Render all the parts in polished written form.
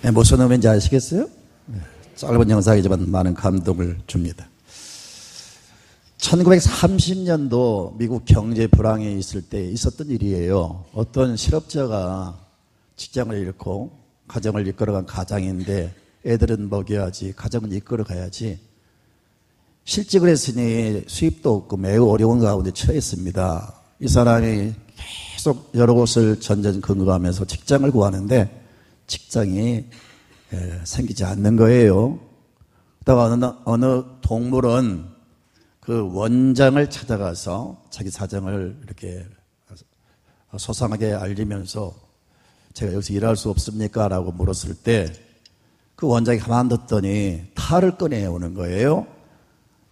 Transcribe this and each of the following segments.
네, 무슨 의미인지 아시겠어요? 짧은 영상이지만 많은 감동을 줍니다. 1930년도 미국 경제 불황이 있을 때 있었던 일이에요. 어떤 실업자가 직장을 잃고 가정을 이끌어간 가장인데 애들은 먹여야지, 가정은 이끌어가야지. 실직을 했으니 수입도 없고 매우 어려운 가운데 처했습니다. 이 사람이 계속 여러 곳을 전전긍긍하면서 직장을 구하는데 직장이 생기지 않는 거예요. 그러다가 어느 동물은 그 원장을 찾아가서 자기 사정을 이렇게 소상하게 알리면서 제가 여기서 일할 수 없습니까? 라고 물었을 때 그 원장이 가만뒀더니 탈을 꺼내오는 거예요.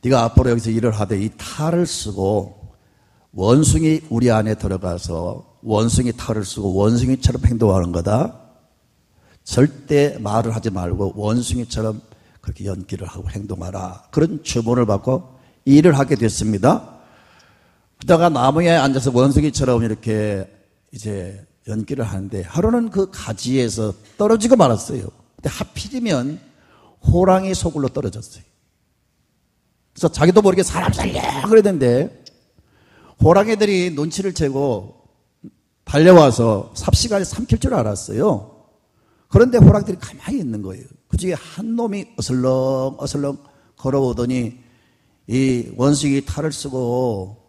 네가 앞으로 여기서 일을 하되 이 탈을 쓰고 원숭이 우리 안에 들어가서 원숭이 탈을 쓰고 원숭이처럼 행동하는 거다. 절대 말을 하지 말고 원숭이처럼 그렇게 연기를 하고 행동하라. 그런 주문을 받고 일을 하게 됐습니다. 그러다가 나무에 앉아서 원숭이처럼 이렇게 이제 연기를 하는데 하루는 그 가지에서 떨어지고 말았어요. 근데 하필이면 호랑이 소굴로 떨어졌어요. 그래서 자기도 모르게 사람 살려 그러던데 호랑이들이 눈치를 채고 달려와서 삽시간에 삼킬 줄 알았어요. 그런데 호랑이들이 가만히 있는 거예요. 그 중에 한 놈이 어슬렁어슬렁 걸어오더니 이 원숭이 탈을 쓰고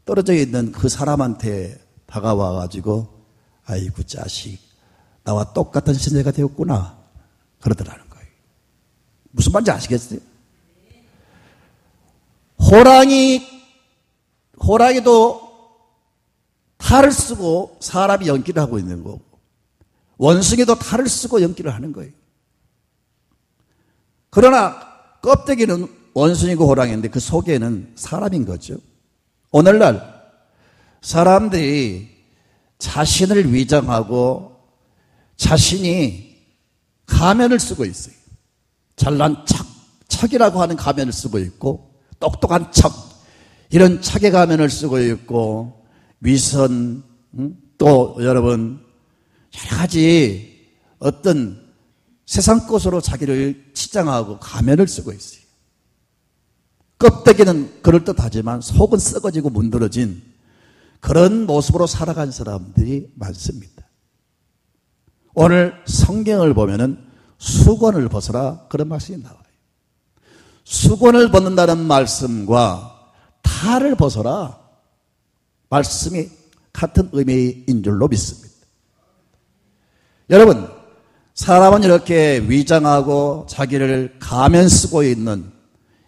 떨어져 있는 그 사람한테 다가와가지고 아이고 자식 나와 똑같은 신세가 되었구나 그러더라는 거예요. 무슨 말인지 아시겠어요? 호랑이도 탈을 쓰고 사람이 연기를 하고 있는 거고 원숭이도 탈을 쓰고 연기를 하는 거예요. 그러나 껍데기는 원숭이고 호랑이인데 그 속에는 사람인 거죠. 오늘날 사람들이 자신을 위장하고 자신이 가면을 쓰고 있어요. 잘난 척이라고 하는 가면을 쓰고 있고 똑똑한 척 이런 척의 가면을 쓰고 있고 위선 또 여러분 여러 가지 어떤 세상 것으로 자기를 치장하고 가면을 쓰고 있어요. 껍데기는 그럴듯하지만 속은 썩어지고 문드러진 그런 모습으로 살아간 사람들이 많습니다. 오늘 성경을 보면은 수건을 벗어라 그런 말씀이 나와요. 수건을 벗는다는 말씀과 탈을 벗어라 말씀이 같은 의미인 줄로 믿습니다. 여러분, 사람은 이렇게 위장하고 자기를 가면 쓰고 있는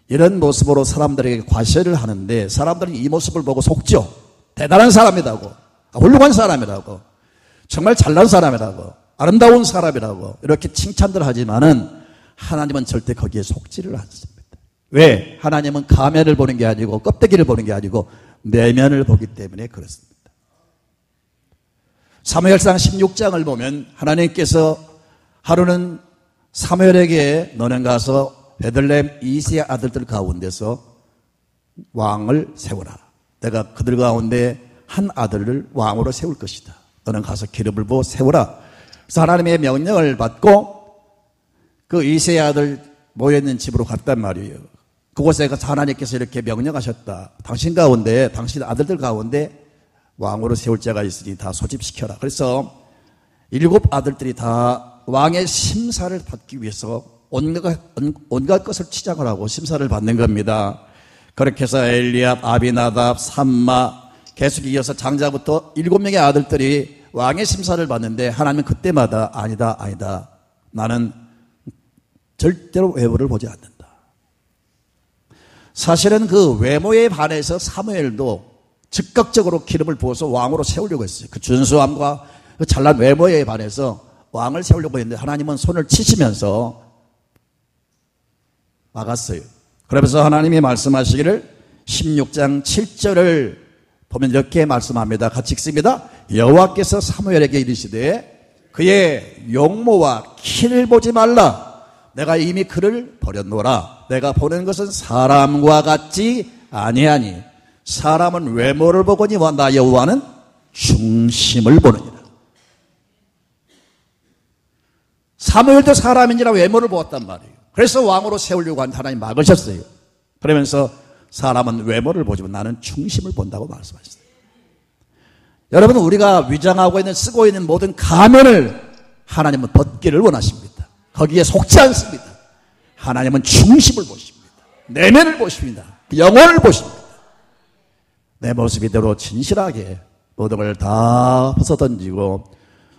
이런 모습으로 사람들에게 과시를 하는데 사람들은 이 모습을 보고 속죠. 대단한 사람이라고, 훌륭한 사람이라고, 정말 잘난 사람이라고, 아름다운 사람이라고 이렇게 칭찬들 하지만은 하나님은 절대 거기에 속지를 않습니다. 왜? 하나님은 가면을 보는 게 아니고 껍데기를 보는 게 아니고 내면을 보기 때문에 그렇습니다. 사무엘상 16장을 보면 하나님께서 하루는 사무엘에게 너는 가서 베들레헴 이새의 아들들 가운데서 왕을 세우라. 내가 그들 가운데 한 아들을 왕으로 세울 것이다. 너는 가서 기름을 부어 세우라. 그래서 하나님의 명령을 받고 그 이새의 아들 모여있는 집으로 갔단 말이에요. 그곳에 가서 하나님께서 이렇게 명령하셨다. 당신 가운데, 당신 아들들 가운데 왕으로 세울 자가 있으니 다 소집시켜라. 그래서 7 아들들이 다 왕의 심사를 받기 위해서 온갖 것을 치장을 하고 심사를 받는 겁니다. 그렇게 해서 엘리압, 아비나답, 삼마 계속 이어서 장자부터 7명의 아들들이 왕의 심사를 받는데 하나님은 그때마다 아니다. 나는 절대로 외모를 보지 않는다. 사실은 그 외모에 반해서 사무엘도 즉각적으로 기름을 부어서 왕으로 세우려고 했어요. 그 준수함과 그 잘난 외모에 반해서 왕을 세우려고 했는데 하나님은 손을 치시면서 막았어요. 그러면서 하나님이 말씀하시기를 16장 7절을 보면 이렇게 말씀합니다. 같이 읽습니다. 여호와께서 사무엘에게 이르시되 그의 용모와 키를 보지 말라. 내가 이미 그를 버렸노라. 내가 보는 것은 사람과 같지 아니하니 사람은 외모를 보거니와 나 여호와는 중심을 보느니라. 사무엘도 사람인지라 외모를 보았단 말이에요. 그래서 왕으로 세우려고 한 하나님 막으셨어요. 그러면서 사람은 외모를 보지만 나는 중심을 본다고 말씀하셨어요. 여러분, 우리가 위장하고 있는, 쓰고 있는 모든 가면을 하나님은 벗기를 원하십니다. 거기에 속지 않습니다. 하나님은 중심을 보십니다. 내면을 보십니다. 영혼을 보십니다. 내 모습 이대로 진실하게 모든 걸 다 벗어던지고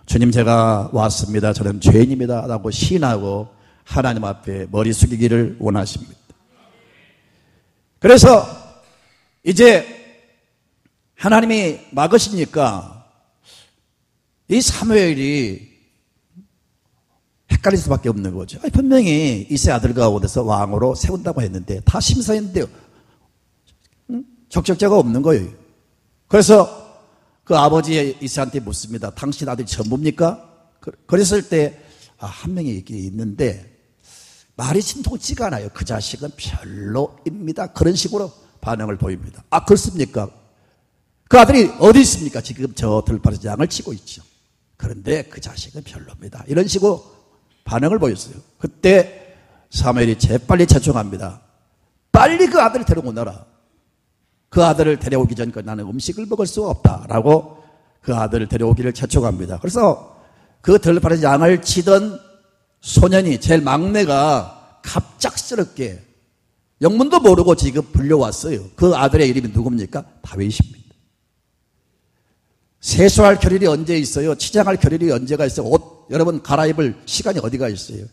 주님, 제가 왔습니다. 저는 죄인입니다 라고 시인하고 하나님 앞에 머리 숙이기를 원하십니다. 그래서 이제 하나님이 막으시니까 이 사무엘이 헷갈릴 수밖에 없는 거죠. 분명히 이세 아들 가운데서 왕으로 세운다고 했는데 다 심사했는데요. 적적자가 없는 거예요. 그래서 그 아버지 이세한테 묻습니다. 당신 아들이 전부입니까? 그랬을 때 한 명이 있는데 말이 진통치가 않아요. 그 자식은 별로입니다. 그런 식으로 반응을 보입니다. 그렇습니까? 그 아들이 어디 있습니까? 지금 저 들판에서 양을 치고 있죠. 그런데 그 자식은 별로입니다. 이런 식으로 반응을 보였어요. 그때 사무엘이 재빨리 채청합니다. 빨리 그 아들을 데려오너라. 그 아들을 데려오기 전까지 나는 음식을 먹을 수가 없다라고 그 아들을 데려오기를 채청합니다. 그래서 그 들판에서 양을 치던 소년이, 제일 막내가 갑작스럽게 영문도 모르고 지금 불려왔어요. 그 아들의 이름이 누굽니까? 다윗입니다. 세수할 겨를이 언제 있어요? 치장할 겨를이 언제가 있어요? 옷 여러분 갈아입을 시간이 어디가 있어요?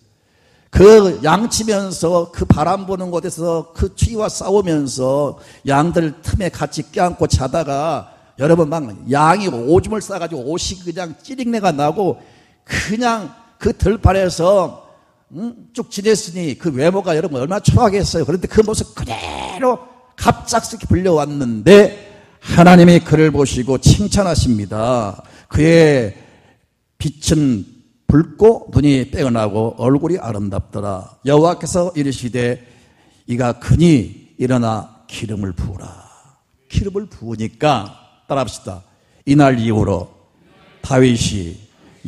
그 양치면서 그 바람 부는 곳에서 그 추위와 싸우면서 양들 틈에 같이 껴안고 자다가 여러분 막 양이 오줌을 싸가지고 옷이 그냥 찌릿내가 나고 그냥 그 들판에서 쭉 지냈으니 그 외모가 여러분 얼마나 초라하겠어요. 그런데 그 모습 그대로 갑작스럽게 불려왔는데 하나님이 그를 보시고 칭찬하십니다. 그의 빛은 붉고 눈이 빼어나고 얼굴이 아름답더라. 여호와께서 이르시되 이가 크니 일어나 기름을 부으라. 기름을 부으니까 따라합시다. 이날 이후로 다윗이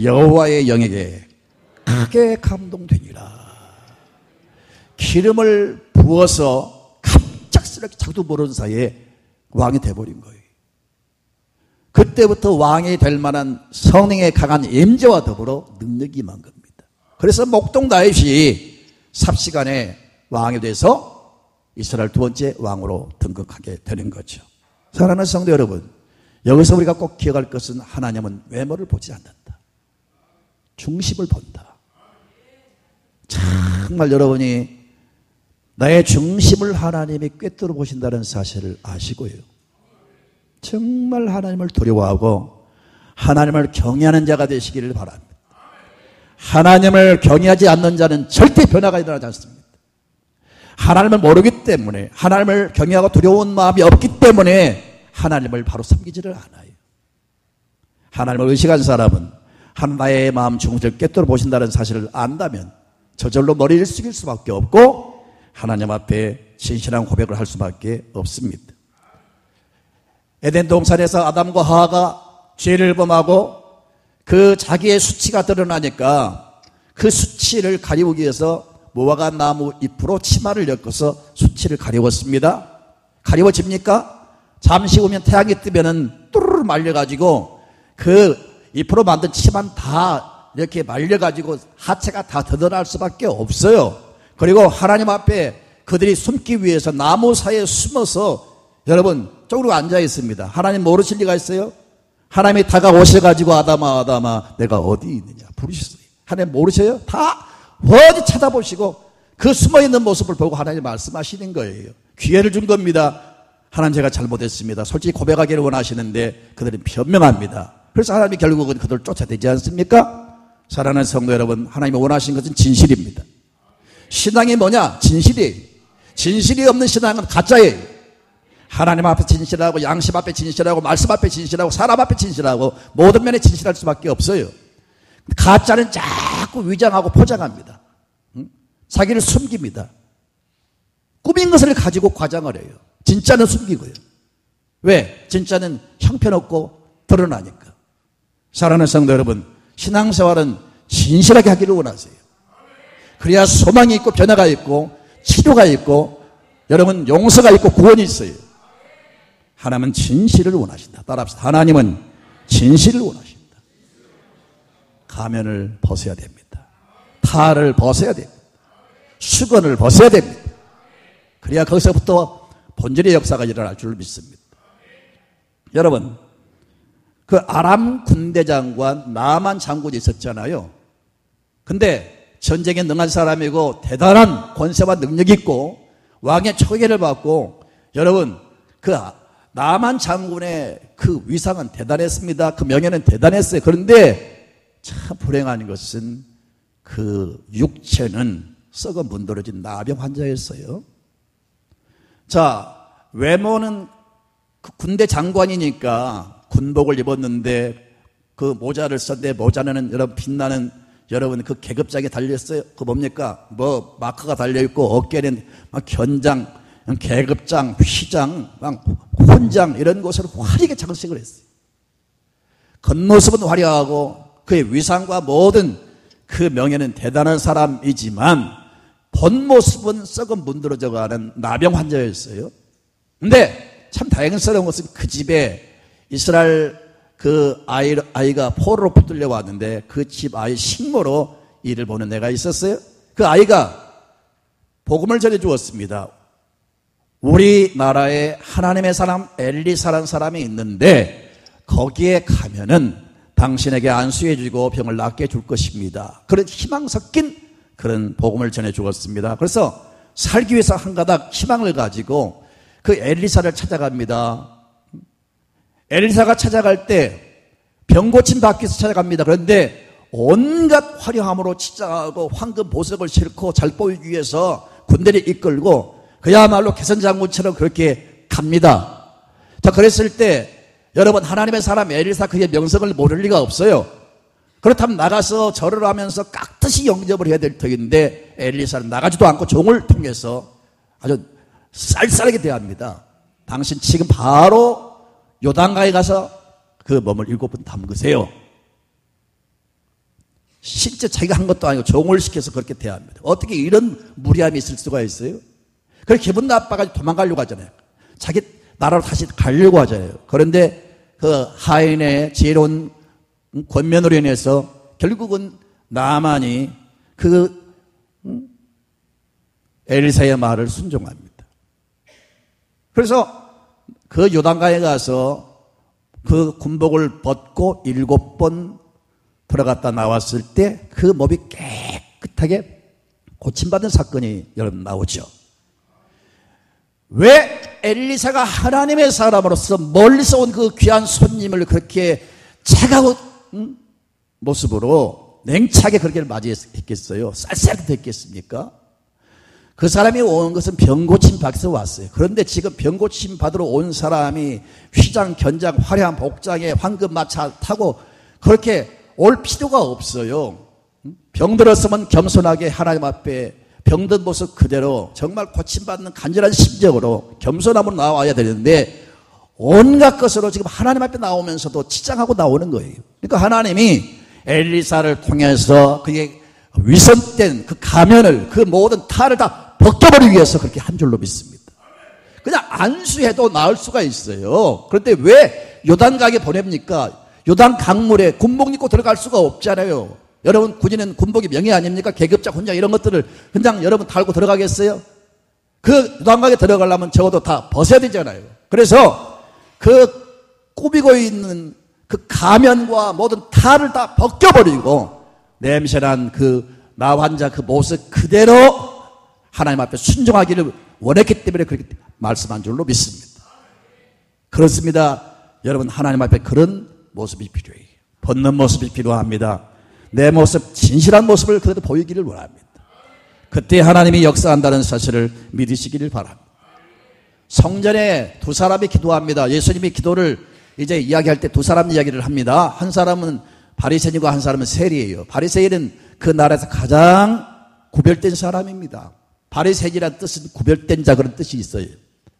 여호와의 영에게 크게 감동되니라. 기름을 부어서 갑작스럽게 자기도 모르는 사이에 왕이 돼버린 거예요. 그때부터 왕이 될 만한 성령의 강한 임재와 더불어 능력이 임한 겁니다. 그래서 목동 다윗이 삽시간에 왕이 돼서 이스라엘 두 번째 왕으로 등극하게 되는 거죠. 사랑하는 성도 여러분, 여기서 우리가 꼭 기억할 것은 하나님은 외모를 보지 않는다. 중심을 본다. 정말 여러분이 나의 중심을 하나님이 꿰뚫어 보신다는 사실을 아시고요. 정말 하나님을 두려워하고 하나님을 경외하는 자가 되시기를 바랍니다. 하나님을 경외하지 않는 자는 절대 변화가 일어나지 않습니다. 하나님을 모르기 때문에, 하나님을 경외하고 두려운 마음이 없기 때문에 하나님을 바로 섬기지를 않아요. 하나님을 의식한 사람은 하나님의 마음 중심을 꿰뚫어 보신다는 사실을 안다면 저절로 머리를 숙일 수밖에 없고 하나님 앞에 진실한 고백을 할 수밖에 없습니다. 에덴 동산에서 아담과 하와가 죄를 범하고 그 자기의 수치가 드러나니까 그 수치를 가리우기 위해서 무화과 나무 잎으로 치마를 엮어서 수치를 가리웠습니다. 가리워집니까? 잠시 후면 태양이 뜨면은 뚜루루 말려가지고 그 잎으로 만든 치마는 다 이렇게 말려가지고 하체가 다 드러날 수밖에 없어요. 그리고 하나님 앞에 그들이 숨기 위해서 나무 사이에 숨어서 여러분 쪽으로 앉아 있습니다. 하나님 모르실 리가 있어요? 하나님이 다가오셔가지고 아담아 내가 어디 있느냐 부르셨어요. 하나님 모르셔요? 다 어디 쳐다보시고 그 숨어있는 모습을 보고 하나님 말씀하시는 거예요. 기회를 준 겁니다. 하나님 제가 잘못했습니다. 솔직히 고백하기를 원하시는데 그들은 변명합니다. 그래서 하나님이 결국은 그들을 쫓아내지 않습니까? 사랑하는 성도 여러분, 하나님이 원하신 것은 진실입니다. 신앙이 뭐냐? 진실이에요. 진실이 없는 신앙은 가짜예요. 하나님 앞에 진실하고 양심 앞에 진실하고 말씀 앞에 진실하고 사람 앞에 진실하고 모든 면에 진실할 수밖에 없어요. 가짜는 자꾸 위장하고 포장합니다. 자기를 숨깁니다. 꾸민 것을 가지고 과장을 해요. 진짜는 숨기고요. 왜? 진짜는 형편없고 드러나니까. 사랑하는 성도 여러분, 신앙생활은 진실하게 하기를 원하세요. 그래야 소망이 있고 변화가 있고 치료가 있고 여러분 용서가 있고 구원이 있어요. 하나님은 진실을 원하신다. 따라합시다. 하나님은 진실을 원하십니다. 가면을 벗어야 됩니다. 탈을 벗어야 됩니다. 수건을 벗어야 됩니다. 그래야 거기서부터 본질의 역사가 일어날 줄 믿습니다. 여러분, 그 아람 군대장관 나만 장군이 있었잖아요. 근데 전쟁에 능한 사람이고 대단한 권세와 능력이 있고 왕의 초계를 받고 여러분 그 나만 장군의 그 위상은 대단했습니다. 그 명예는 대단했어요. 그런데 참 불행한 것은 그 육체는 썩어 문드러진 나병 환자였어요. 자, 외모는 그 군대 장관이니까 군복을 입었는데 그 모자를 썼는데 모자는 여러분 빛나는 여러분 그 계급장에 달렸어요. 그 뭡니까? 뭐 마크가 달려있고 어깨는 막 견장, 계급장, 휘장, 막 혼장 이런 것으로 화려하게 장식을 했어요. 겉모습은 화려하고 그의 위상과 모든 그 명예는 대단한 사람이지만 본 모습은 썩은 문드러져가는 나병 환자였어요. 근데 참 다행스러운 것은 그 집에 이스라엘 그 아이가 포로로 붙들려 왔는데 그 집 아이 식모로 일을 보는 애가 있었어요. 그 아이가 복음을 전해 주었습니다. 우리나라에 하나님의 사람 엘리사라는 사람이 있는데 거기에 가면은 당신에게 안수해 주고 병을 낫게 해줄 것입니다. 그런 희망 섞인 그런 복음을 전해 주었습니다. 그래서 살기 위해서 한 가닥 희망을 가지고 그 엘리사를 찾아갑니다. 엘리사가 찾아갈 때 병고침 받기 위해서 찾아갑니다. 그런데 온갖 화려함으로 치장하고 황금 보석을 싣고 잘 보이기 위해서 군대를 이끌고 그야말로 개선장군처럼 그렇게 갑니다. 자, 그랬을 때 여러분 하나님의 사람 엘리사 그의 명성을 모를 리가 없어요. 그렇다면 나가서 절을 하면서 깍듯이 영접을 해야 될 터인데 엘리사는 나가지도 않고 종을 통해서 아주 쌀쌀하게 대합니다. 당신 지금 바로 요단강에 가서 그 몸을 7번 담그세요. 실제 자기가 한 것도 아니고 종을 시켜서 그렇게 대합니다. 어떻게 이런 무리함이 있을 수가 있어요? 그래서 기분 나빠가지고 도망가려고 하잖아요. 자기 나라로 다시 가려고 하잖아요. 그런데 그 하인의 지혜로운 권면으로 인해서 결국은 나만이 그 엘리사의 말을 순종합니다. 그래서 그 요단강에 가서 그 군복을 벗고 7번 들어갔다 나왔을 때 그 몸이 깨끗하게 고침받은 사건이 여러분 나오죠. 왜 엘리사가 하나님의 사람으로서 멀리서 온 그 귀한 손님을 그렇게 차가운 모습으로 냉차게 그렇게 맞이했겠어요? 쌀쌀하게 됐겠습니까? 그 사람이 온 것은 병고침 받아서 왔어요. 그런데 지금 병고침 받으러 온 사람이 휘장, 견장, 화려한 복장에 황금 마차 타고 그렇게 올 필요가 없어요. 병들었으면 겸손하게 하나님 앞에 병든 모습 그대로 정말 고침받는 간절한 심정으로 겸손함으로 나와야 되는데 온갖 것으로 지금 하나님 앞에 나오면서도 치장하고 나오는 거예요. 그러니까 하나님이 엘리사를 통해서 그의 위선된 그 가면을 그 모든 탈을 다 벗겨버리기 위해서 그렇게 한 줄로 믿습니다. 그냥 안수해도 나을 수가 있어요. 그런데 왜 요단강에 보냅니까? 요단 강물에 군복 입고 들어갈 수가 없잖아요. 여러분 군인은 군복이 명예 아닙니까? 계급장, 훈장 이런 것들을 그냥 여러분 달고 들어가겠어요? 그 요단강에 들어가려면 적어도 다 벗어야 되잖아요. 그래서 그 꾸미고 있는 그 가면과 모든 탈을 다 벗겨버리고 냄새난 그 나 환자 그 모습 그대로 하나님 앞에 순종하기를 원했기 때문에 그렇게 말씀한 줄로 믿습니다. 그렇습니다. 여러분 하나님 앞에 그런 모습이 필요해요. 벗는 모습이 필요합니다. 내 모습 진실한 모습을 그대로 보이기를 원합니다. 그때 하나님이 역사한다는 사실을 믿으시기를 바랍니다. 성전에 두 사람이 기도합니다. 예수님이 기도를 이제 이야기할 때 두 사람 이야기를 합니다. 한 사람은 바리새인이고 한 사람은 세리예요. 바리새인은 그 나라에서 가장 구별된 사람입니다. 바리새인이라는 뜻은 구별된 자 그런 뜻이 있어요.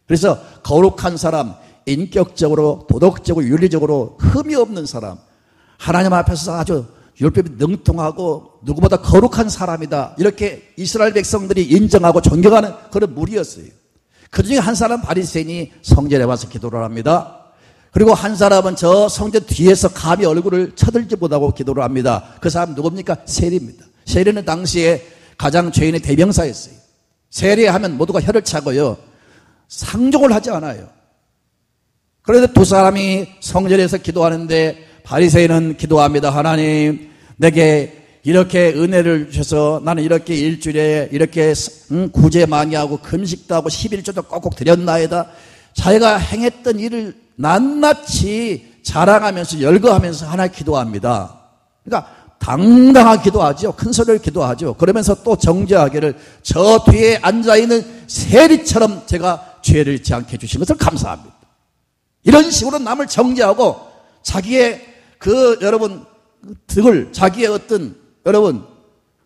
그래서 거룩한 사람, 인격적으로 도덕적으로 윤리적으로 흠이 없는 사람, 하나님 앞에서 아주 율법이 능통하고 누구보다 거룩한 사람이다. 이렇게 이스라엘 백성들이 인정하고 존경하는 그런 무리였어요. 그 중에 한 사람 바리새인이 성전에 와서 기도를 합니다. 그리고 한 사람은 저 성전 뒤에서 감히 얼굴을 쳐들지 못하고 기도를 합니다. 그 사람 누굽니까? 세리입니다. 세리는 당시에 가장 죄인의 대명사였어요. 세리하면 모두가 혀를 차고요. 상종을 하지 않아요. 그런데 두 사람이 성전에서 기도하는데 바리새인은 기도합니다. 하나님, 내게 이렇게 은혜를 주셔서 나는 이렇게 일주일에 이렇게 구제 많이 하고 금식도 하고 11조도 꼭꼭 드렸나이다. 자기가 행했던 일을 낱낱이 자랑하면서 열거하면서 하나님 기도합니다. 그러니까 당당하게 기도하죠. 큰 소리를 기도하죠. 그러면서 또 정죄하기를 저 뒤에 앉아있는 세리처럼 제가 죄를 짓지 않게 해주신 것을 감사합니다. 이런 식으로 남을 정죄하고 자기의 여러분 득을 자기의 어떤 여러분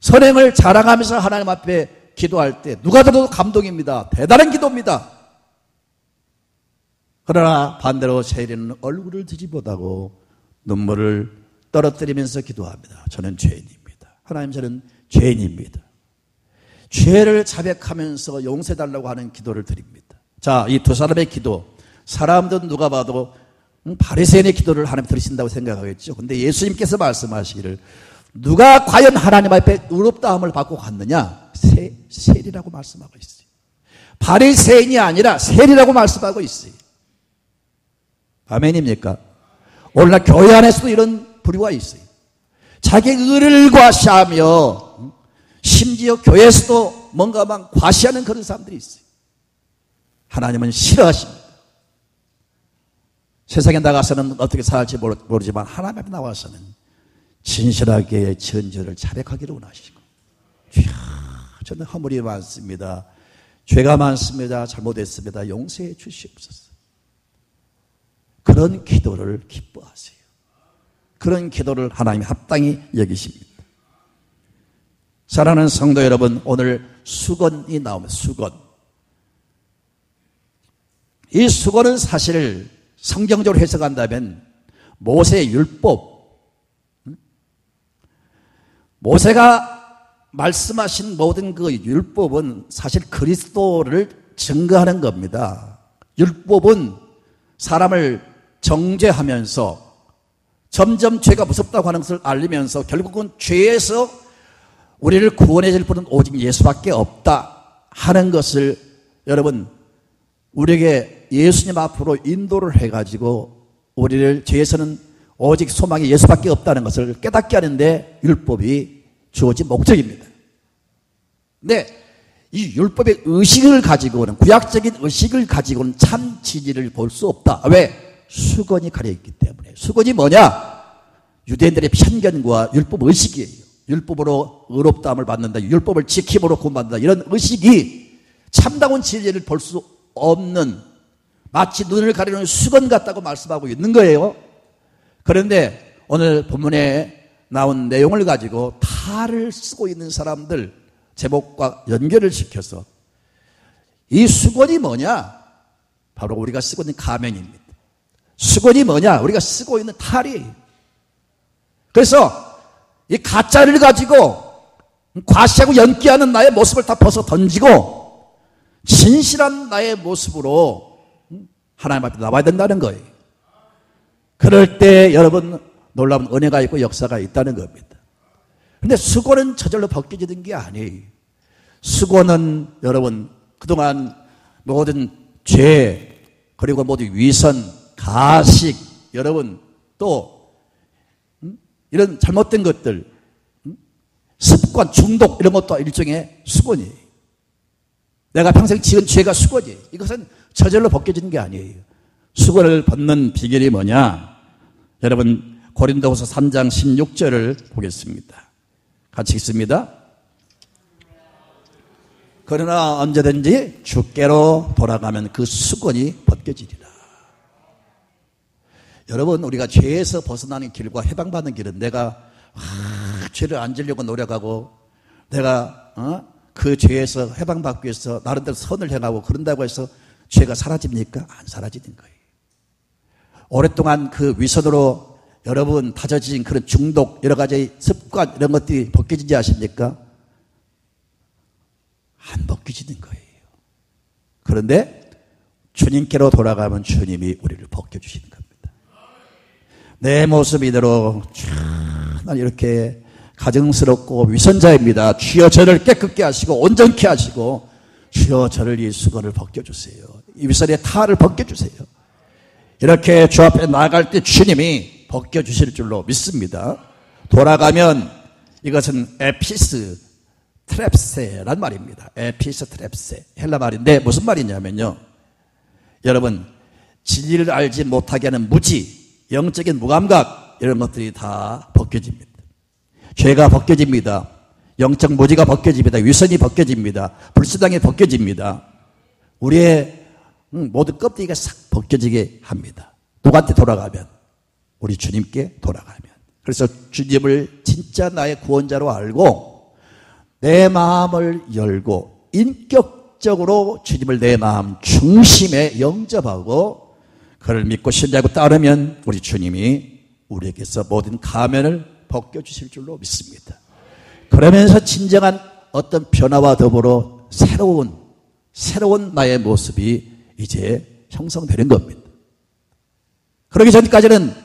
선행을 자랑하면서 하나님 앞에 기도할 때 누가 들어도 감동입니다. 대단한 기도입니다. 그러나 반대로 세리는 얼굴을 뒤집어다고 눈물을 떨어뜨리면서 기도합니다. 저는 죄인입니다. 하나님, 저는 죄인입니다. 죄를 자백하면서 용서해달라고 하는 기도를 드립니다. 자, 이 두 사람의 기도, 사람들은 누가 봐도 바리새인의 기도를 하나님 들으신다고 생각하겠죠. 근데 예수님께서 말씀하시기를 누가 과연 하나님 앞에 의롭다함을 받고 갔느냐? 세리라고 말씀하고 있어요. 바리새인이 아니라 세리라고 말씀하고 있어요. 아멘입니까? 오늘날 교회 안에서도 이런 부류가 있어요. 자기 의를 과시하며 심지어 교회에서도 뭔가 막 과시하는 그런 사람들이 있어요. 하나님은 싫어하십니다. 세상에 나가서는 어떻게 살지 모르지만 하나님 앞에 나와서는 진실하게 전제를 자백하기를 원하시고, 저는 허물이 많습니다. 죄가 많습니다. 잘못했습니다. 용서해 주시옵소서. 그런 기도를 기뻐하세요. 그런 기도를 하나님이 합당히 여기십니다. 사랑하는 성도 여러분, 오늘 수건이 나오면 수건. 이 수건은 사실 성경적으로 해석한다면 모세의 율법, 모세가 말씀하신 모든 그 율법은 사실 그리스도를 증거하는 겁니다. 율법은 사람을 정죄하면서 점점 죄가 무섭다고 하는 것을 알리면서 결국은 죄에서 우리를 구원해 줄 분은 오직 예수밖에 없다 하는 것을 여러분 우리에게 예수님 앞으로 인도를 해가지고 우리를 죄에서는 오직 소망이 예수밖에 없다는 것을 깨닫게 하는데 율법이 주어진 목적입니다. 근데 이 율법의 의식을 가지고는, 구약적인 의식을 가지고는 참 진리를 볼 수 없다. 왜? 수건이 가려있기 때문에. 수건이 뭐냐? 유대인들의 편견과 율법 의식이에요. 율법으로 의롭다함을 받는다, 율법을 지킴으로 구원받는다, 이런 의식이 참다운 진리를 볼 수 없는, 마치 눈을 가리는 수건 같다고 말씀하고 있는 거예요. 그런데 오늘 본문에 나온 내용을 가지고 탈을 쓰고 있는 사람들 제목과 연결을 시켜서 이 수건이 뭐냐? 바로 우리가 쓰고 있는 가면입니다. 수건이 뭐냐? 우리가 쓰고 있는 탈이에요. 그래서 이 가짜를 가지고 과시하고 연기하는 나의 모습을 다 벗어 던지고 진실한 나의 모습으로 하나님 앞에 나와야 된다는 거예요. 그럴 때 여러분 놀라운 은혜가 있고 역사가 있다는 겁니다. 그런데 수건은 저절로 벗겨지는 게 아니에요. 수건은 여러분 그동안 모든 죄, 그리고 모든 위선, 가식, 여러분 또 이런 잘못된 것들, 습관, 중독 이런 것도 일종의 수건이에요. 내가 평생 지은 죄가 수건이에요. 이것은 저절로 벗겨지는 게 아니에요. 수건을 벗는 비결이 뭐냐? 여러분 고린도후서 3장 16절을 보겠습니다. 같이 읽습니다. 그러나 언제든지 주께로 돌아가면 그 수건이 벗겨지리라. 여러분 우리가 죄에서 벗어나는 길과 해방받는 길은 내가 죄를 안 지려고 노력하고 내가 그 죄에서 해방받기 위해서 나름대로 선을 행하고 그런다고 해서 죄가 사라집니까? 안 사라지는 거예요. 오랫동안 그 위선으로 여러분 다져진 그런 중독, 여러 가지 습관 이런 것들이 벗겨지지 아십니까? 안 벗겨지는 거예요. 그런데 주님께로 돌아가면 주님이 우리를 벗겨주시는 겁니다. 내 모습 이대로 난 이렇게 가증스럽고 위선자입니다. 주여 저를 깨끗게 하시고 온전케 하시고 주여 저를 이 수건을 벗겨주세요. 이 위선의 탈을 벗겨주세요. 이렇게 주 앞에 나아갈 때 주님이 벗겨주실 줄로 믿습니다. 돌아가면 이것은 에피스 트랩세란 말입니다. 에피스 트랩세 헬라 말인데 무슨 말이냐면요, 여러분 진리를 알지 못하게 하는 무지, 영적인 무감각 이런 것들이 다 벗겨집니다. 죄가 벗겨집니다. 영적 무지가 벗겨집니다. 위선이 벗겨집니다. 불신앙이 벗겨집니다. 우리의 모든 껍데기가 싹 벗겨지게 합니다. 누구한테 돌아가면? 우리 주님께 돌아가면. 그래서 주님을 진짜 나의 구원자로 알고 내 마음을 열고 인격적으로 주님을 내 마음 중심에 영접하고 그를 믿고 신뢰하고 따르면 우리 주님이 우리에게서 모든 가면을 벗겨주실 줄로 믿습니다. 그러면서 진정한 어떤 변화와 더불어 새로운 나의 모습이 이제 형성되는 겁니다. 그러기 전까지는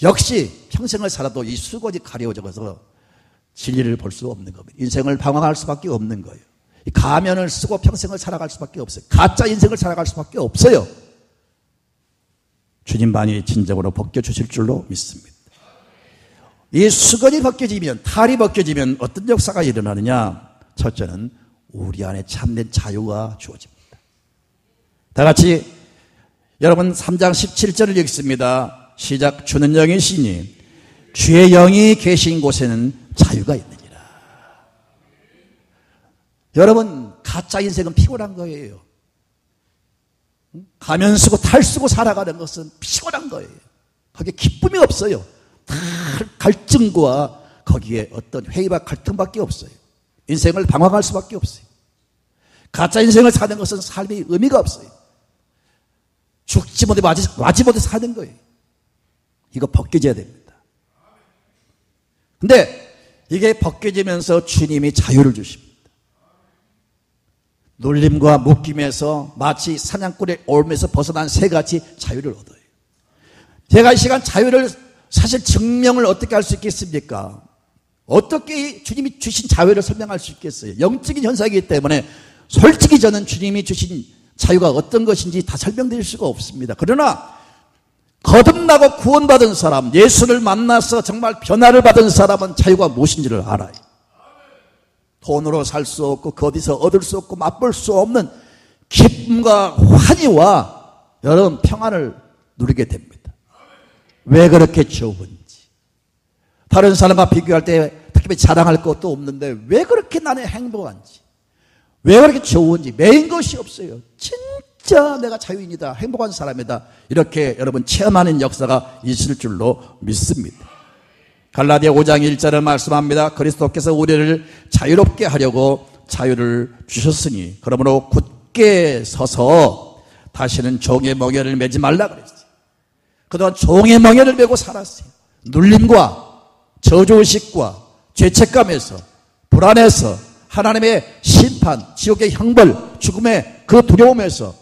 역시 평생을 살아도 이 수건이 가려져서 진리를 볼 수 없는 겁니다. 인생을 방황할 수밖에 없는 거예요. 이 가면을 쓰고 평생을 살아갈 수밖에 없어요. 가짜 인생을 살아갈 수밖에 없어요. 주님만이 진정으로 벗겨주실 줄로 믿습니다. 이 수건이 벗겨지면, 탈이 벗겨지면 어떤 역사가 일어나느냐? 첫째는 우리 안에 참된 자유가 주어집니다. 다 같이 여러분 3장 17절을 읽습니다. 시작. 주는 영이시니 주의 영이 계신 곳에는 자유가 있느니라. 여러분 가짜 인생은 피곤한 거예요. 가면 쓰고 탈 쓰고 살아가는 것은 피곤한 거예요. 거기에 기쁨이 없어요. 다 갈증과 거기에 어떤 회의와 갈등밖에 없어요. 인생을 방황할 수밖에 없어요. 가짜 인생을 사는 것은 삶의 의미가 없어요. 죽지 못해 마지 못해 사는 거예요. 이거 벗겨져야 됩니다. 근데 이게 벗겨지면서 주님이 자유를 주십니다. 놀림과 묶임에서 마치 사냥꾼의 올매에서 벗어난 새같이 자유를 얻어요. 제가 이 시간 자유를 사실 증명을 어떻게 할 수 있겠습니까? 어떻게 주님이 주신 자유를 설명할 수 있겠어요? 영적인 현상이기 때문에 솔직히 저는 주님이 주신 자유가 어떤 것인지 다 설명드릴 수가 없습니다. 그러나 거듭나고 구원받은 사람, 예수를 만나서 정말 변화를 받은 사람은 자유가 무엇인지를 알아요. 돈으로 살 수 없고 그 어디서 얻을 수 없고 맛볼 수 없는 기쁨과 환희와 여러분 평안을 누리게 됩니다. 왜 그렇게 좋은지, 다른 사람과 비교할 때 특별히 자랑할 것도 없는데 왜 그렇게 나는 행복한지, 왜 그렇게 좋은지, 매인 것이 없어요. 진짜 내가 자유인이다, 행복한 사람이다, 이렇게 여러분 체험하는 역사가 있을 줄로 믿습니다. 갈라디아 5장 1절을 말씀합니다. 그리스도께서 우리를 자유롭게 하려고 자유를 주셨으니 그러므로 굳게 서서 다시는 종의 멍에를 매지 말라 그랬어요. 그동안 종의 멍에를 메고 살았어요. 눌림과 저주의식과 죄책감에서, 불안해서, 하나님의 심판, 지옥의 형벌, 죽음의 그 두려움에서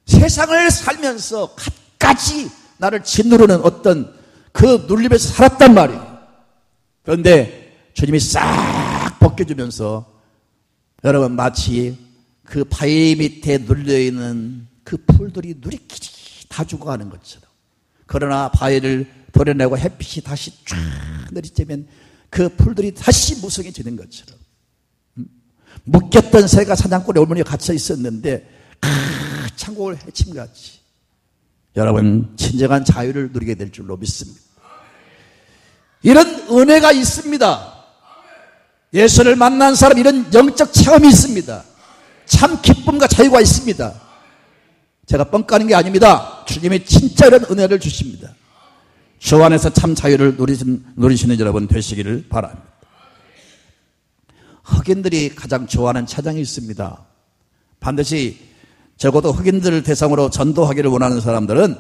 세상을 살면서 갖가지 나를 짓누르는 어떤 그 눌림에서 살았단 말이에요. 그런데 주님이 싹 벗겨주면서 여러분 마치 그 바위 밑에 눌려있는 그 풀들이 누리끼리 다 죽어가는 것처럼, 그러나 바위를 도려내고 햇빛이 다시 쫙 내리쬐면 그 풀들이 다시 무성해지는 것처럼, 묶였던 새가 사냥꾼의 올무니에 갇혀 있었는데 창고를 해침같이 여러분 진정한 자유를 누리게 될 줄로 믿습니다. 이런 은혜가 있습니다. 예수를 만난 사람 이런 영적 체험이 있습니다. 참 기쁨과 자유가 있습니다. 제가 뻥까는 게 아닙니다. 주님이 진짜 이런 은혜를 주십니다. 주 안에서 참 자유를 누리시는 여러분 되시기를 바랍니다. 흑인들이 가장 좋아하는 찬양이 있습니다. 반드시 적어도 흑인들을 대상으로 전도하기를 원하는 사람들은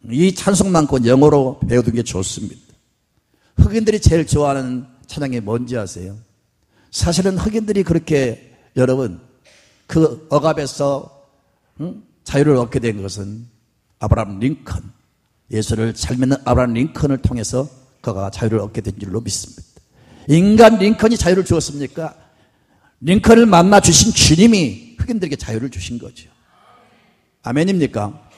이 찬송만큼 영어로 배우는 게 좋습니다. 흑인들이 제일 좋아하는 찬양이 뭔지 아세요? 사실은 흑인들이 그렇게 여러분 그 억압에서 자유를 얻게 된 것은 아브라함 링컨, 예수를 잘 믿는 아브라함 링컨을 통해서 그가 자유를 얻게 된 줄로 믿습니다. 인간 링컨이 자유를 주었습니까? 링컨을 만나 주신 주님이 흑인들에게 자유를 주신 거죠. 아멘입니까?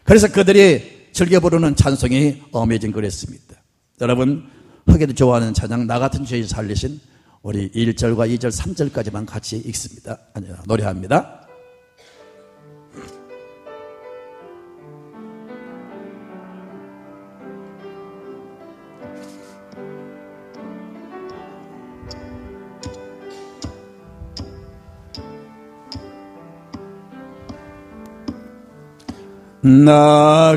그래서 그들이 즐겨 부르는 찬송이 어메이징 그랬습니다. 여러분, 흑인이 좋아하는 찬양, 나 같은 죄인 살리신, 우리 1절과 2절, 3절까지만 같이 읽습니다. 아니요, 노래합니다. 나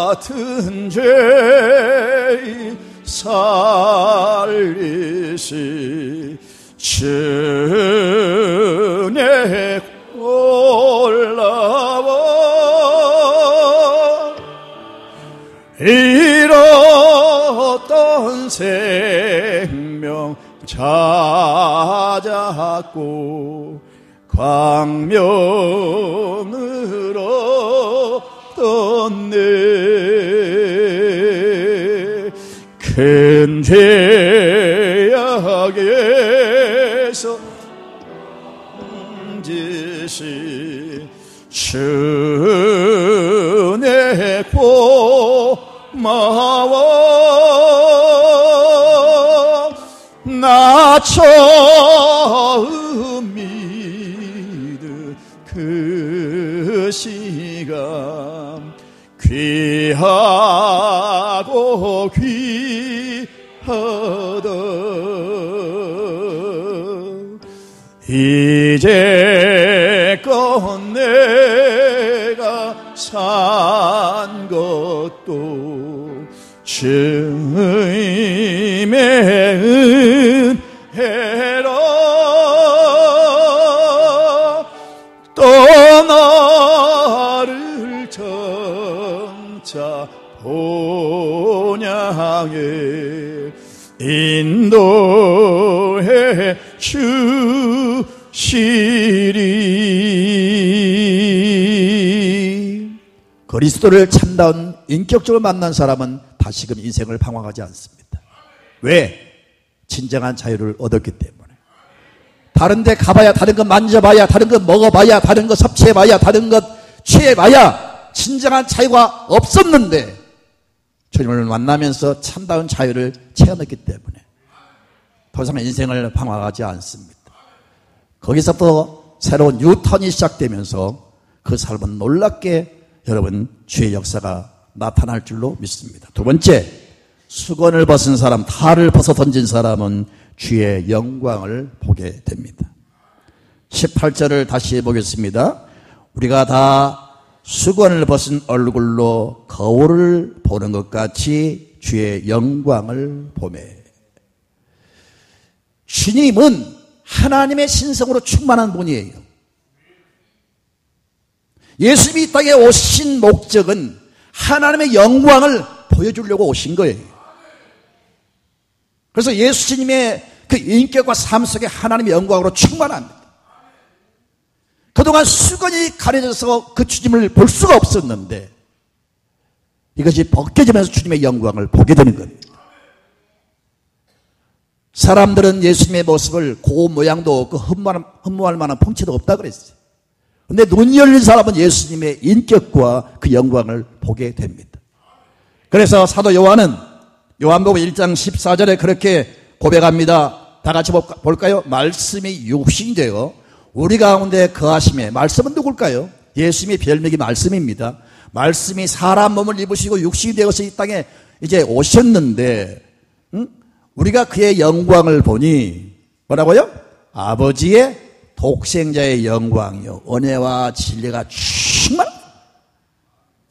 같은 죄인 살리시 주내 올라와 잃었던 생명 찾았고 광명으로 떴네. 큰 죄악에서 지시 주내 고마워. 나 처음 믿은 그 시간 귀하고 귀하다. 이제껏 내가 산 것도 주님의 은혜라. 또 나를 점차 본향에 인도해 주시리. 그리스도를 참다운 인격적으로 만난 사람은 다시금 인생을 방황하지 않습니다. 왜? 진정한 자유를 얻었기 때문에. 다른 데 가봐야, 다른 것 만져봐야, 다른 것 먹어봐야, 다른 것 섭취해봐야, 다른 것 취해봐야 진정한 자유가 없었는데 주님을 만나면서 참다운 자유를 체험했기 때문에 더 이상 인생을 방황하지 않습니다. 거기서부터 새로운 유턴이 시작되면서 그 삶은 놀랍게 여러분 주의 역사가 나타날 줄로 믿습니다. 두 번째, 수건을 벗은 사람, 탈을 벗어 던진 사람은 주의 영광을 보게 됩니다. 18절을 다시 보겠습니다. 우리가 다 수건을 벗은 얼굴로 거울을 보는 것 같이 주의 영광을 보매. 주님은 하나님의 신성으로 충만한 분이에요. 예수님이 이 땅에 오신 목적은 하나님의 영광을 보여주려고 오신 거예요. 그래서 예수님의 그 인격과 삶 속에 하나님의 영광으로 충만합니다. 그동안 수건이 가려져서 그 주님을 볼 수가 없었는데 이것이 벗겨지면서 주님의 영광을 보게 되는 겁니다. 사람들은 예수님의 모습을 고운 모양도 없고 흠모할 만한 풍채도 없다 그랬어요. 그런데 눈 열린 사람은 예수님의 인격과 그 영광을 보게 됩니다. 그래서 사도 요한은 요한복음 1장 14절에 그렇게 고백합니다. 다 같이 볼까요? 말씀이 육신이 되어 우리 가운데 거하심에. 말씀은 누굴까요? 예수님의 별명이 말씀입니다. 말씀이 사람 몸을 입으시고 육신이 되어서 이 땅에 이제 오셨는데 우리가 그의 영광을 보니 뭐라고요? 아버지의 독생자의 영광이요 은혜와 진리가 충만.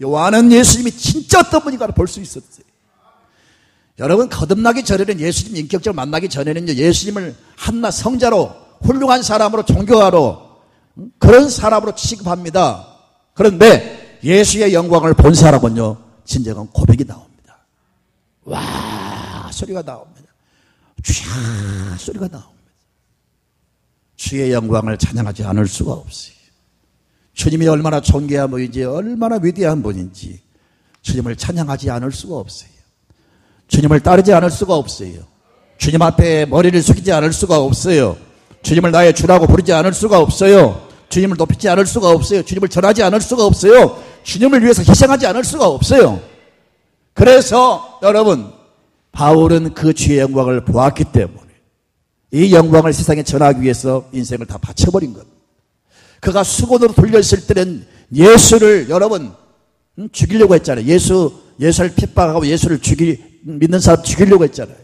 요한은 예수님이 진짜 어떤 분인가를 볼 수 있었어요. 여러분, 거듭나기 전에는, 예수님 인격적으로 만나기 전에는요, 예수님을 한낱 성자로, 훌륭한 사람으로, 종교가로, 그런 사람으로 취급합니다. 그런데 예수의 영광을 본 사람은요, 진정한 고백이 나옵니다. 와 소리가 나옵니다. 촤 소리가 나옵니다. 주의 영광을 찬양하지 않을 수가 없어요. 주님이 얼마나 존귀한 분인지, 얼마나 위대한 분인지 주님을 찬양하지 않을 수가 없어요. 주님을 따르지 않을 수가 없어요. 주님 앞에 머리를 숙이지 않을 수가 없어요. 주님을 나의 주라고 부르지 않을 수가 없어요. 주님을 높이지 않을 수가 없어요. 주님을 전하지 않을 수가 없어요. 주님을 위해서 희생하지 않을 수가 없어요. 그래서 여러분, 바울은 그 주의 영광을 보았기 때문에 이 영광을 세상에 전하기 위해서 인생을 다 바쳐버린 것. 그가 수건으로 돌렸을 때는 예수를 여러분 죽이려고 했잖아요. 예수를 핍박하고 예수를 믿는 사람 죽이려고 했잖아요.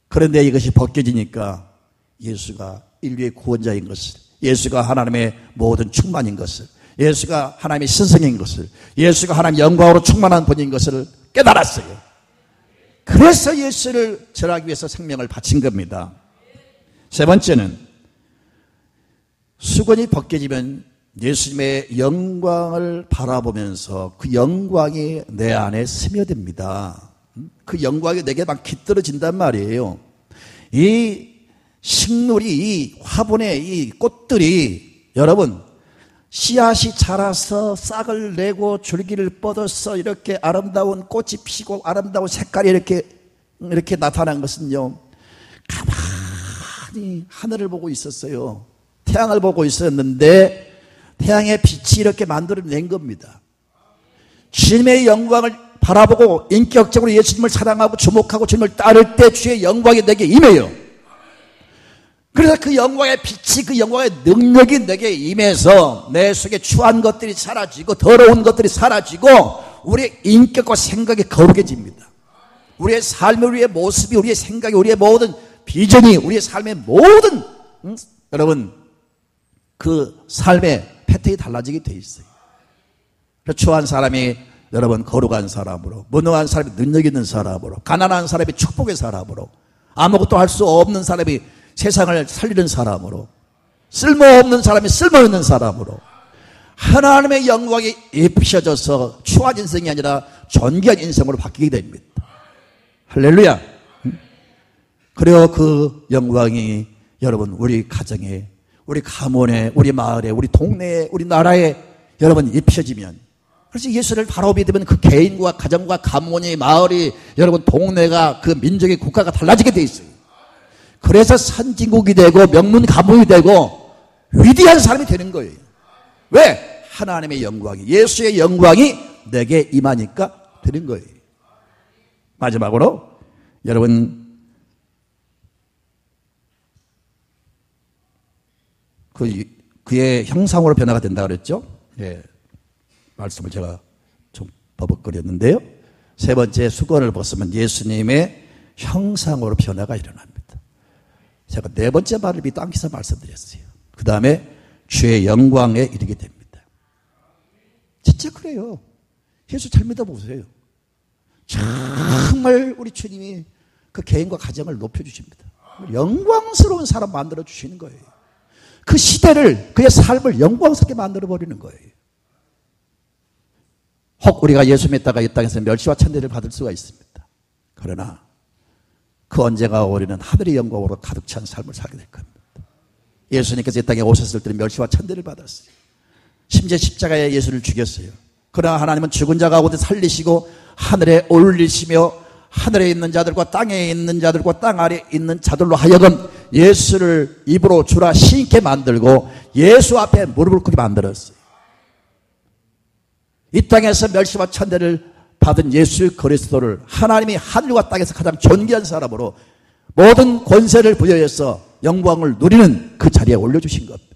그런데 이것이 벗겨지니까 예수가 인류의 구원자인 것을, 예수가 하나님의 모든 충만인 것을, 예수가 하나님의 신성인 것을, 예수가 하나님의 영광으로 충만한 분인 것을 깨달았어요. 그래서 예수를 전하기 위해서 생명을 바친 겁니다. 세 번째는 수건이 벗겨지면 예수님의 영광을 바라보면서 그 영광이 내 안에 스며듭니다. 그 영광이 내게 막 깃들어진단 말이에요. 이 식물이, 이 화분의 이 꽃들이 여러분 씨앗이 자라서 싹을 내고 줄기를 뻗어서 이렇게 아름다운 꽃이 피고 아름다운 색깔이 이렇게 나타난 것은요, 가만히 하늘을 보고 있었어요. 태양을 보고 있었는데 태양의 빛이 이렇게 만들어낸 겁니다. 주님의 영광을 바라보고 인격적으로 예수님을 사랑하고 주목하고 주님을 따를 때 주의 영광이 내게 임해요. 그래서 그 영광의 빛이, 그 영광의 능력이 내게 임해서 내 속에 추한 것들이 사라지고 더러운 것들이 사라지고 우리의 인격과 생각이 거룩해집니다. 우리의 삶의, 우리의 모습이, 우리의 생각이, 우리의 모든 비전이, 우리의 삶의 모든 여러분 그 삶의 패턴이 달라지게 돼 있어요. 그래서 추한 사람이 여러분 거룩한 사람으로, 무능한 사람이 능력 있는 사람으로, 가난한 사람이 축복의 사람으로, 아무것도 할 수 없는 사람이 세상을 살리는 사람으로, 쓸모없는 사람이 쓸모있는 사람으로 하나님의 영광이 입혀져서 추한 인생이 아니라 존귀한 인생으로 바뀌게 됩니다. 할렐루야. 그리고 그 영광이 여러분 우리 가정에, 우리 가문에, 우리 마을에, 우리 동네에, 우리 나라에 여러분 입혀지면, 그래서 예수를 바로 믿으면 그 개인과 가정과 가문이, 마을이, 여러분 동네가, 그 민족의 국가가 달라지게 돼 있어요. 그래서 선진국이 되고 명문 가문이 되고 위대한 사람이 되는 거예요. 왜? 하나님의 영광이, 예수의 영광이 내게 임하니까 되는 거예요. 마지막으로 여러분 그의 형상으로 변화가 된다 그랬죠? 예. 말씀을 제가 좀 버벅거렸는데요. 세 번째, 수건을 벗으면 예수님의 형상으로 변화가 일어납니다. 제가 네 번째 말을 미리 당겨서 말씀드렸어요. 그 다음에 주의 영광에 이르게 됩니다. 진짜 그래요. 예수 잘 믿어보세요. 정말 우리 주님이 그 개인과 가정을 높여주십니다. 영광스러운 사람 만들어주시는 거예요. 그 시대를, 그의 삶을 영광스럽게 만들어버리는 거예요. 혹 우리가 예수 믿다가 이 땅에서 멸시와 천대를 받을 수가 있습니다. 그러나 그 언제가 우리는 하늘의 영광으로 가득 찬 삶을 살게 될 겁니다. 예수님께서 이 땅에 오셨을 때는 멸시와 천대를 받았어요. 심지어 십자가에 예수를 죽였어요. 그러나 하나님은 죽은 자 가운데 살리시고 하늘에 올리시며 하늘에 있는 자들과 땅에 있는 자들과 땅 아래에 있는 자들로 하여금 예수를 입으로 주라 신께 만들고 예수 앞에 무릎을 꿇게 만들었어요. 이 땅에서 멸시와 천대를 받은 예수 그리스도를 하나님이 하늘과 땅에서 가장 존귀한 사람으로 모든 권세를 부여해서 영광을 누리는 그 자리에 올려주신 겁니다.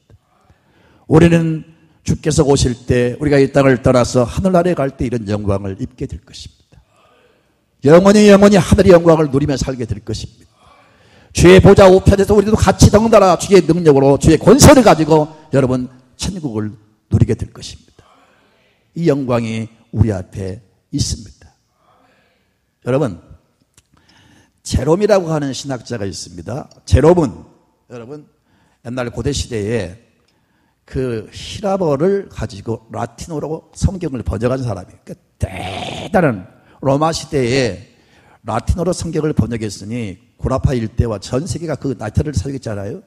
우리는 주께서 오실 때 우리가 이 땅을 떠나서 하늘나라에 갈 때 이런 영광을 입게 될 것입니다. 영원히 하늘의 영광을 누리며 살게 될 것입니다. 주의 보좌 우편에서 우리도 같이 덩달아 주의 능력으로 주의 권세를 가지고 여러분 천국을 누리게 될 것입니다. 이 영광이 우리 앞에 있습니다. 여러분, 제롬이라고 하는 신학자가 있습니다. 제롬은 여러분 옛날 고대 시대에 그 히라버를 가지고 라틴어로 성경을 번역한 사람이에요. 그러니까 대단한 로마 시대에 라틴어로 성경을 번역했으니 구라파 일대와 전 세계가 그 나이트를 사용했잖아요.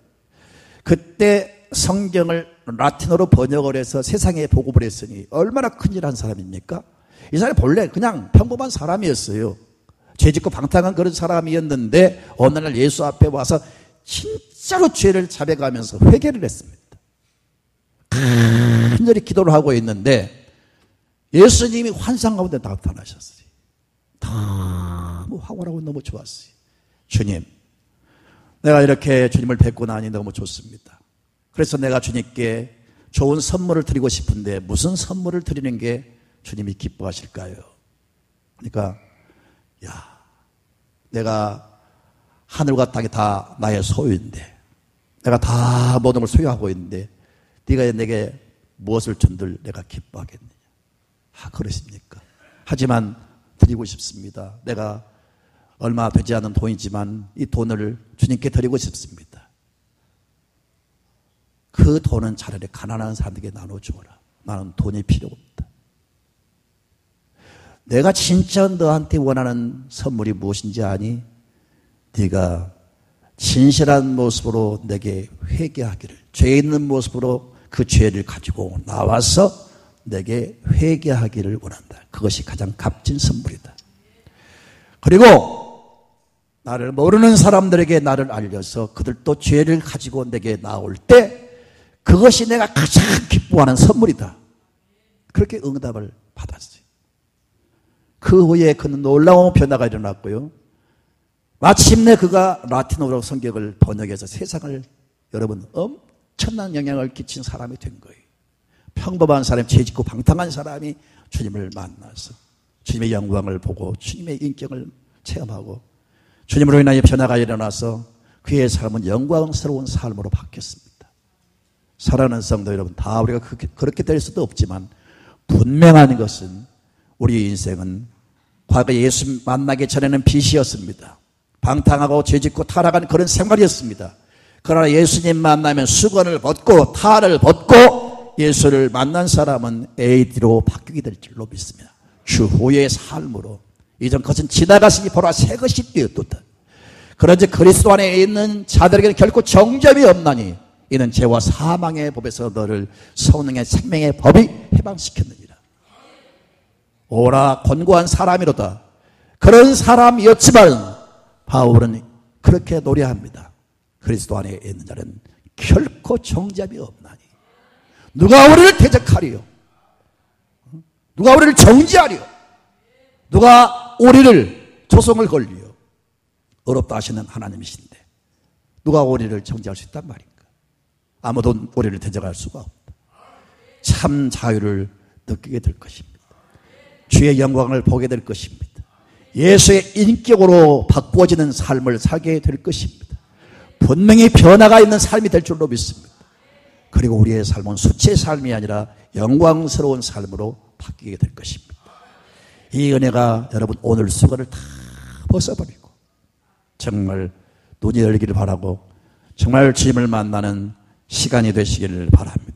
그때 성경을 라틴어로 번역을 해서 세상에 보급을 했으니 얼마나 큰일한 사람입니까? 이 사람이 본래 그냥 평범한 사람이었어요. 죄짓고 방탕한 그런 사람이었는데 어느 날 예수 앞에 와서 진짜로 죄를 자백하면서 회개를 했습니다. 간절히 기도를 하고 있는데 예수님이 환상 가운데 나타나셨어요. 너무 황홀하고 너무 좋았어요. 주님, 내가 이렇게 주님을 뵙고 나니 너무 좋습니다. 그래서 내가 주님께 좋은 선물을 드리고 싶은데 무슨 선물을 드리는 게 주님이 기뻐하실까요? 그러니까 내가 하늘과 땅이 다 나의 소유인데 내가 다 모든 걸 소유하고 있는데 네가 내게 무엇을 준들 내가 기뻐하겠느냐. 그러십니까? 하지만 드리고 싶습니다. 내가 얼마 되지 않은 돈이지만 이 돈을 주님께 드리고 싶습니다. 그 돈은 차라리 가난한 사람들에게 나눠주어라. 나는 돈이 필요 없다. 내가 진짜 너한테 원하는 선물이 무엇인지 아니? 네가 진실한 모습으로 내게 회개하기를, 죄 있는 모습으로 그 죄를 가지고 나와서 내게 회개하기를 원한다. 그것이 가장 값진 선물이다. 그리고 나를 모르는 사람들에게 나를 알려서 그들도 죄를 가지고 내게 나올 때 그것이 내가 가장 기뻐하는 선물이다. 그렇게 응답을 받았어요. 그 후에 그는 놀라운 변화가 일어났고요. 마침내 그가 라틴어로 성경을 번역해서 세상을 여러분 엄청난 영향을 끼친 사람이 된 거예요. 평범한 사람, 죄짓고 방탕한 사람이 주님을 만나서 주님의 영광을 보고 주님의 인격을 체험하고 주님으로 인하여 변화가 일어나서 그의 삶은 영광스러운 삶으로 바뀌었습니다. 사랑하는 성도 여러분, 다 우리가 그렇게 될 수도 없지만 분명한 것은 우리 인생은 과거 예수 만나기 전에는 빚이었습니다. 방탕하고 죄짓고 타락한 그런 생활이었습니다. 그러나 예수님 만나면 수건을 벗고 탈을 벗고 예수를 만난 사람은 AD로 바뀌게 될 줄로 믿습니다. 주후의 삶으로 이전 것은 지나갔으니 보라 새 것이 되었도다. 그런지 그리스도 안에 있는 자들에게는 결코 정죄함이 없나니 이는 죄와 사망의 법에서 너를 성령의 생명의 법이 해방시켰느니라. 오라 권고한 사람이로다. 그런 사람이었지만 바울은 그렇게 노래합니다. 그리스도 안에 있는 자는 결코 정죄함이 없나니 누가 우리를 대적하리요? 누가 우리를 정죄하리요? 누가 우리를 조성을 걸리요? 어렵다 하시는 하나님이신데 누가 우리를 정죄할 수 있단 말인가? 아무도 우리를 대적할 수가 없다. 참 자유를 느끼게 될 것입니다. 주의 영광을 보게 될 것입니다. 예수의 인격으로 바꾸어지는 삶을 살게 될 것입니다. 분명히 변화가 있는 삶이 될 줄로 믿습니다. 그리고 우리의 삶은 수치의 삶이 아니라 영광스러운 삶으로 바뀌게 될 것입니다. 이 은혜가 여러분 오늘 수고를 다 벗어버리고 정말 눈이 열기를 바라고 정말 주님을 만나는 시간이 되시기를 바랍니다.